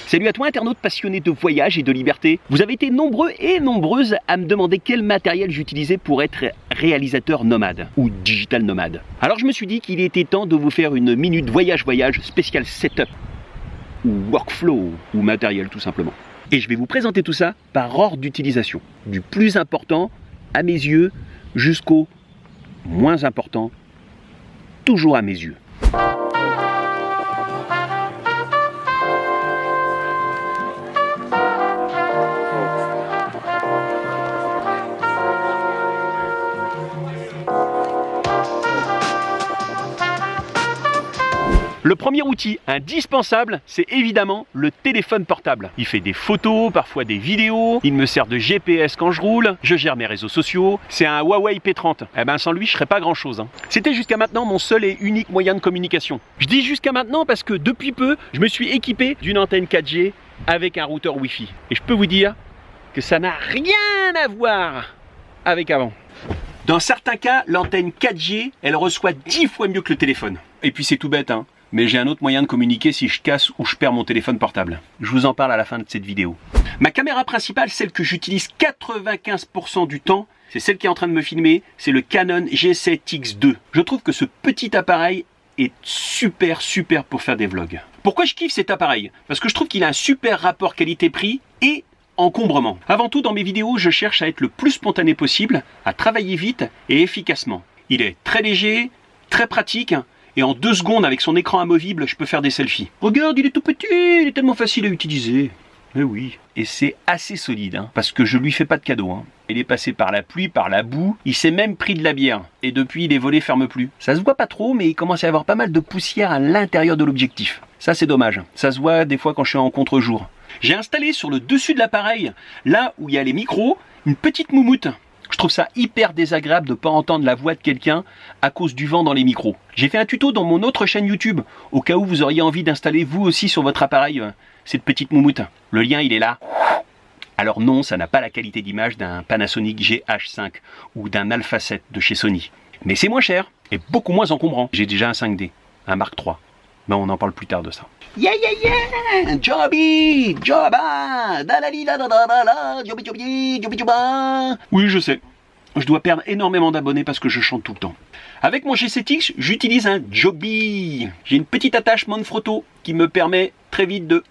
Salut à toi internaute passionné de voyage et de liberté. Vous avez été nombreux et nombreuses à me demander quel matériel j'utilisais pour être réalisateur nomade ou digital nomade. Alors je me suis dit qu'il était temps de vous faire une minute voyage spécial setup ou workflow ou matériel tout simplement. Et je vais vous présenter tout ça par ordre d'utilisation, du plus important à mes yeux jusqu'au moins important, toujours à mes yeux. Le premier outil indispensable, c'est évidemment le téléphone portable. Il fait des photos, parfois des vidéos, il me sert de GPS quand je roule, je gère mes réseaux sociaux, c'est un Huawei P30. Eh ben sans lui, je serais pas grand chose. C'était jusqu'à maintenant mon seul et unique moyen de communication. Je dis jusqu'à maintenant parce que depuis peu, je me suis équipé d'une antenne 4G avec un routeur Wi-Fi. Et je peux vous dire que ça n'a rien à voir avec avant. Dans certains cas, l'antenne 4G, elle reçoit 10 fois mieux que le téléphone. Et puis c'est tout bête, hein. Mais j'ai un autre moyen de communiquer si je casse ou je perds mon téléphone portable. Je vous en parle à la fin de cette vidéo. Ma caméra principale, celle que j'utilise 95% du temps, c'est celle qui est en train de me filmer, c'est le Canon G7X II. Je trouve que ce petit appareil est super pour faire des vlogs. Pourquoi je kiffe cet appareil? Parce que je trouve qu'il a un super rapport qualité-prix et encombrement. Avant tout, dans mes vidéos, je cherche à être le plus spontané possible, à travailler vite et efficacement. Il est très léger, très pratique, et en 2 secondes, avec son écran amovible, je peux faire des selfies. Regarde, il est tout petit, il est tellement facile à utiliser. Mais oui, et c'est assez solide, parce que je lui fais pas de cadeau. Il est passé par la pluie, par la boue, il s'est même pris de la bière. Et depuis, les volets ferment plus. Ça se voit pas trop, mais il commence à y avoir pas mal de poussière à l'intérieur de l'objectif. Ça, c'est dommage. Ça se voit des fois quand je suis en contre-jour. J'ai installé sur le dessus de l'appareil, là où il y a les micros, une petite moumoute. Je trouve ça hyper désagréable de ne pas entendre la voix de quelqu'un à cause du vent dans les micros. J'ai fait un tuto dans mon autre chaîne YouTube, au cas où vous auriez envie d'installer vous aussi sur votre appareil cette petite moumoute. Le lien, il est là. Alors non, ça n'a pas la qualité d'image d'un Panasonic GH5 ou d'un Alpha 7 de chez Sony. Mais c'est moins cher et beaucoup moins encombrant. J'ai déjà un 5D, un Mark III. Mais on en parle plus tard de ça. Yeah, Joby, Joba, dalali la Joby. Oui, je sais. Je dois perdre énormément d'abonnés parce que je chante tout le temps. Avec mon G7X, j'utilise un Joby. J'ai une petite attache Manfrotto qui me permet très vite de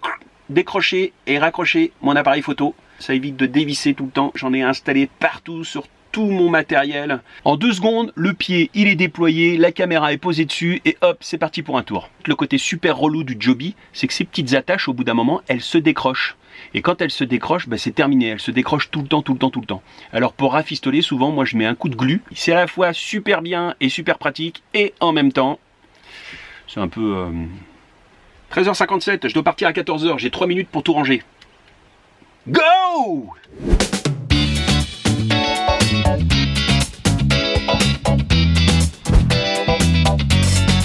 décrocher et raccrocher mon appareil photo. Ça évite de dévisser tout le temps. J'en ai installé partout sur tout mon matériel. En 2 secondes, le pied il est déployé, la caméra est posée dessus et hop, c'est parti pour un tour. Le côté super relou du Joby, c'est que ces petites attaches, au bout d'un moment, elles se décrochent. Et quand elles se décrochent, c'est terminé. Elles se décrochent tout le temps. Alors pour rafistoler, souvent, moi je mets un coup de glu. C'est à la fois super bien et super pratique et en même temps, c'est un peu... 13h57, je dois partir à 14h, j'ai 3 minutes pour tout ranger. Go!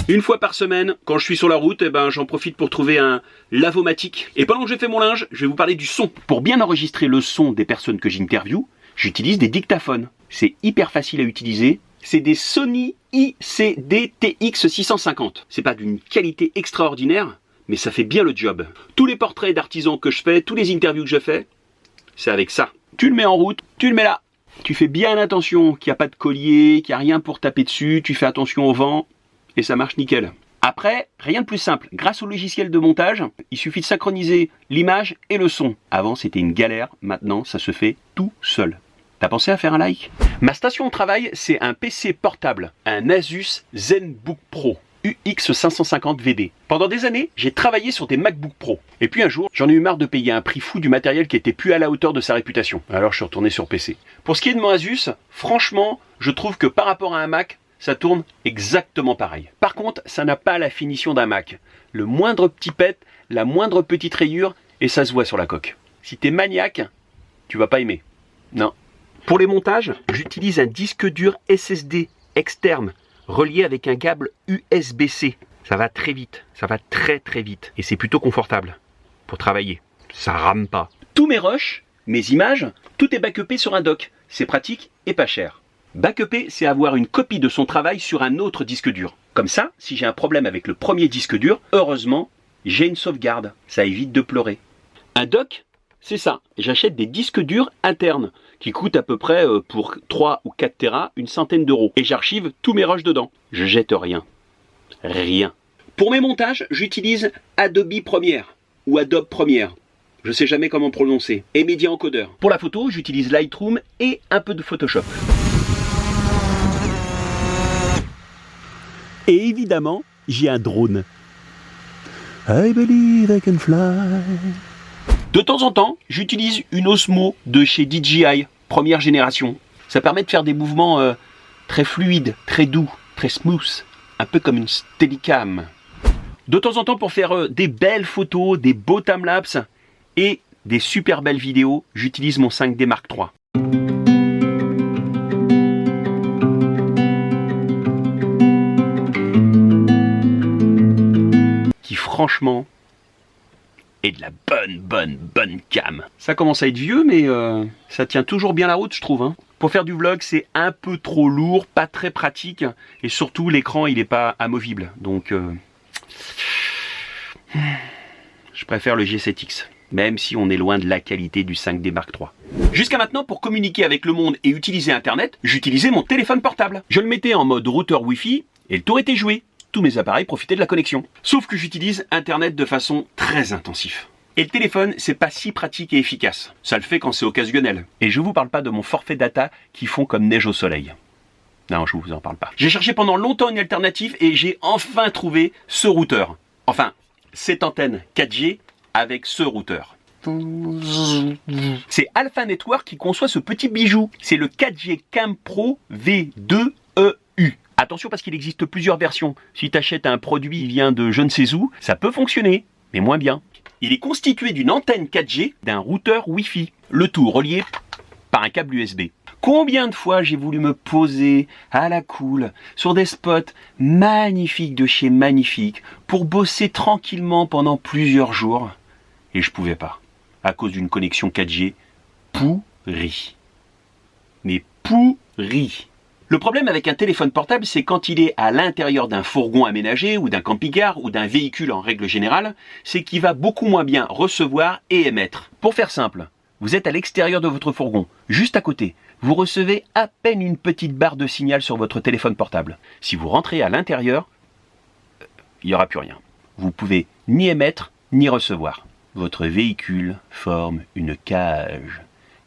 Une fois par semaine, quand je suis sur la route, j'en profite pour trouver un lavomatique. Et pendant que je fais mon linge, je vais vous parler du son. Pour bien enregistrer le son des personnes que j'interviewe, j'utilise des dictaphones. C'est hyper facile à utiliser. C'est des Sony ICD-TX650. C'est pas d'une qualité extraordinaire, mais ça fait bien le job. Tous les portraits d'artisans que je fais, tous les interviews que je fais, c'est avec ça. Tu le mets en route, tu le mets là. Tu fais bien attention qu'il n'y a pas de collier, qu'il n'y a rien pour taper dessus, tu fais attention au vent. Et ça marche nickel. Après, rien de plus simple. Grâce au logiciel de montage, il suffit de synchroniser l'image et le son. Avant, c'était une galère. Maintenant, ça se fait tout seul. T'as pensé à faire un like? Ma station de travail, c'est un PC portable. Un Asus ZenBook Pro UX550 VD. Pendant des années, j'ai travaillé sur des MacBook Pro. Et puis un jour, j'en ai eu marre de payer un prix fou du matériel qui était plus à la hauteur de sa réputation. Alors, je suis retourné sur PC. Pour ce qui est de mon Asus, franchement, je trouve que par rapport à un Mac, ça tourne exactement pareil. Par contre, ça n'a pas la finition d'un Mac. Le moindre petit pet, la moindre petite rayure, et ça se voit sur la coque. Si t'es maniaque, tu vas pas aimer. Non. Pour les montages, j'utilise un disque dur SSD externe, relié avec un câble USB-C. Ça va très vite, ça va très vite. Et c'est plutôt confortable pour travailler. Ça rame pas. Tous mes rushs, mes images, tout est backupé sur un dock. C'est pratique et pas cher. Backuper, c'est avoir une copie de son travail sur un autre disque dur. Comme ça, si j'ai un problème avec le premier disque dur, heureusement, j'ai une sauvegarde. Ça évite de pleurer. Un dock, c'est ça. J'achète des disques durs internes qui coûtent à peu près pour 3 ou 4 Tera une centaine d'euros. Et j'archive tous mes rushs dedans. Je jette rien. Rien. Pour mes montages, j'utilise Adobe Premiere ou Adobe Premiere. Je sais jamais comment prononcer. Et Media Encoder. Pour la photo, j'utilise Lightroom et un peu de Photoshop. Et évidemment, j'ai un drone. I believe I can fly. De temps en temps, j'utilise une Osmo de chez DJI, première génération. Ça permet de faire des mouvements très fluides, très doux, très smooth. Un peu comme une Steadicam. De temps en temps, pour faire des belles photos, des beaux timelapses et des super belles vidéos, j'utilise mon 5D Mark III. Qui franchement est de la bonne cam. Ça commence à être vieux, mais ça tient toujours bien la route, je trouve. Hein. Pour faire du vlog, c'est un peu trop lourd, pas très pratique, et surtout l'écran il n'est pas amovible. Donc je préfère le G7X. Même si on est loin de la qualité du 5D Mark III. Jusqu'à maintenant, pour communiquer avec le monde et utiliser Internet, j'utilisais mon téléphone portable. Je le mettais en mode routeur Wi-Fi et le tour était joué. Tous mes appareils profitaient de la connexion. Sauf que j'utilise Internet de façon très intensive. Et le téléphone, c'est pas si pratique et efficace. Ça le fait quand c'est occasionnel. Et je vous parle pas de mon forfait data qui fond comme neige au soleil. Non, je vous en parle pas. J'ai cherché pendant longtemps une alternative et j'ai enfin trouvé ce routeur. Enfin, cette antenne 4G avec ce routeur. C'est Alpha Network qui conçoit ce petit bijou. C'est le 4G Cam Pro V2EU. Attention parce qu'il existe plusieurs versions. Si tu achètes un produit qui vient de je ne sais où, ça peut fonctionner, mais moins bien. Il est constitué d'une antenne 4G, d'un routeur Wi-Fi. Le tout relié par un câble USB. Combien de fois j'ai voulu me poser à la cool sur des spots magnifiques de chez Magnifique pour bosser tranquillement pendant plusieurs jours et je pouvais pas à cause d'une connexion 4G pourrie. Mais pourrie. Le problème avec un téléphone portable, c'est quand il est à l'intérieur d'un fourgon aménagé ou d'un camping-car ou d'un véhicule en règle générale, c'est qu'il va beaucoup moins bien recevoir et émettre. Pour faire simple, vous êtes à l'extérieur de votre fourgon, juste à côté. Vous recevez à peine une petite barre de signal sur votre téléphone portable. Si vous rentrez à l'intérieur, il n'y aura plus rien. Vous pouvez ni émettre, ni recevoir. Votre véhicule forme une cage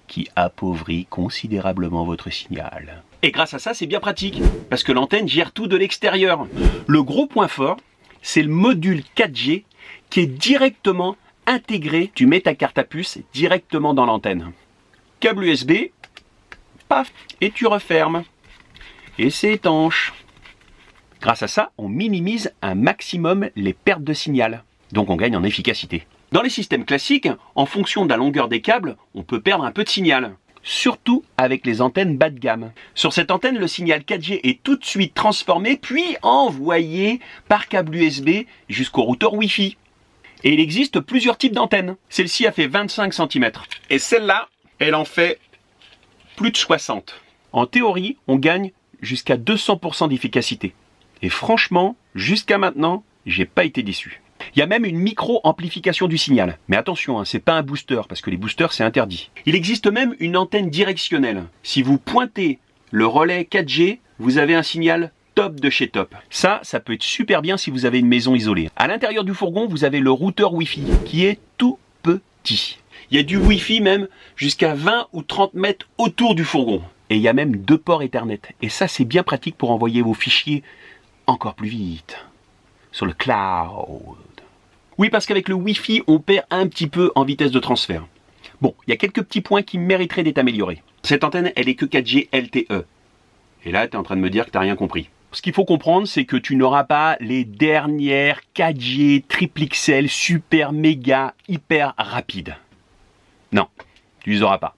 qui appauvrit considérablement votre signal. Et grâce à ça, c'est bien pratique, parce que l'antenne gère tout de l'extérieur. Le gros point fort, c'est le module 4G qui est directement intégré. Tu mets ta carte à puce directement dans l'antenne. Câble USB, paf, et tu refermes. Et c'est étanche. Grâce à ça, on minimise un maximum les pertes de signal. Donc on gagne en efficacité. Dans les systèmes classiques, en fonction de la longueur des câbles, on peut perdre un peu de signal. Surtout avec les antennes bas de gamme. Sur cette antenne, le signal 4G est tout de suite transformé, puis envoyé par câble USB jusqu'au routeur Wi-Fi. Et il existe plusieurs types d'antennes. Celle-ci a fait 25 cm. Et celle-là, elle en fait plus de 60. En théorie, on gagne jusqu'à 200% d'efficacité. Et franchement, jusqu'à maintenant, j'ai pas été déçu. Il y a même une micro-amplification du signal. Mais attention, c'est pas un booster, parce que les boosters, c'est interdit. Il existe même une antenne directionnelle. Si vous pointez le relais 4G, vous avez un signal top de chez top. Ça peut être super bien si vous avez une maison isolée. À l'intérieur du fourgon, vous avez le routeur Wi-Fi, qui est tout petit. Il y a du Wi-Fi même jusqu'à 20 ou 30 mètres autour du fourgon. Et il y a même 2 ports Ethernet. Et ça, c'est bien pratique pour envoyer vos fichiers encore plus vite. Sur le cloud. Oui, parce qu'avec le Wi-Fi, on perd un petit peu en vitesse de transfert. Bon, il y a quelques petits points qui mériteraient d'être améliorés. Cette antenne, elle est que 4G LTE. Et là, tu es en train de me dire que tu n'as rien compris. Ce qu'il faut comprendre, c'est que tu n'auras pas les dernières 4G triple XL super méga hyper rapides. Non, tu les auras pas.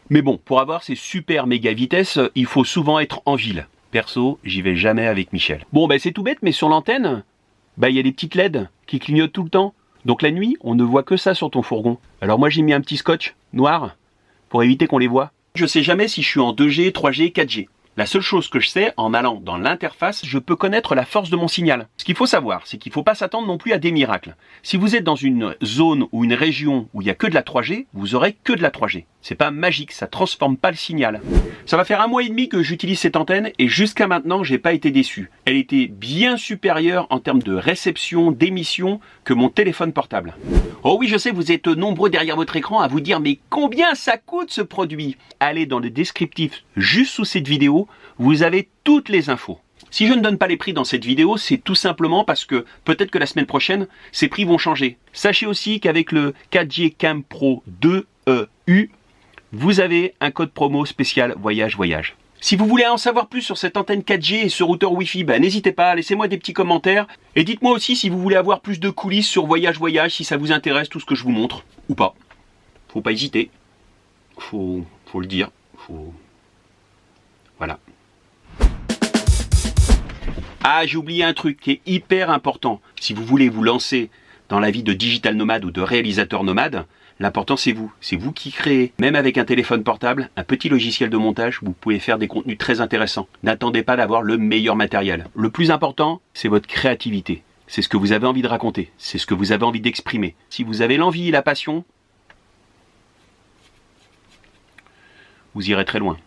Mais bon, pour avoir ces super méga vitesses, il faut souvent être en ville. Perso, j'y vais jamais avec Michel. Bon, c'est tout bête, mais sur l'antenne, il y a des petites LED qui clignotent tout le temps. Donc la nuit, on ne voit que ça sur ton fourgon. Alors moi, j'ai mis un petit scotch noir pour éviter qu'on les voit. Je sais jamais si je suis en 2G, 3G, 4G. La seule chose que je sais, en allant dans l'interface, je peux connaître la force de mon signal. Ce qu'il faut savoir, c'est qu'il ne faut pas s'attendre non plus à des miracles. Si vous êtes dans une zone ou une région où il n'y a que de la 3G, vous aurez que de la 3G. C'est pas magique, ça transforme pas le signal. Ça va faire 1 mois et demi que j'utilise cette antenne et jusqu'à maintenant, j'ai pas été déçu. Elle était bien supérieure en termes de réception, d'émission que mon téléphone portable. Oh oui, je sais, vous êtes nombreux derrière votre écran à vous dire mais combien ça coûte ce produit? Allez dans le descriptif juste sous cette vidéo, vous avez toutes les infos. Si je ne donne pas les prix dans cette vidéo, c'est tout simplement parce que peut-être que la semaine prochaine, ces prix vont changer. Sachez aussi qu'avec le 4G Cam Pro 2EU, vous avez un code promo spécial voyage. Si vous voulez en savoir plus sur cette antenne 4G et ce routeur Wi-Fi, n'hésitez pas, laissez-moi des petits commentaires. Et dites-moi aussi si vous voulez avoir plus de coulisses sur voyage, si ça vous intéresse tout ce que je vous montre, ou pas. Faut pas hésiter. Faut le dire. Voilà. Ah, j'ai oublié un truc qui est hyper important. Si vous voulez vous lancer dans la vie de digital nomade ou de réalisateur nomade, l'important c'est vous. C'est vous qui créez. Même avec un téléphone portable, un petit logiciel de montage, vous pouvez faire des contenus très intéressants. N'attendez pas d'avoir le meilleur matériel. Le plus important, c'est votre créativité. C'est ce que vous avez envie de raconter. C'est ce que vous avez envie d'exprimer. Si vous avez l'envie et la passion, vous irez très loin.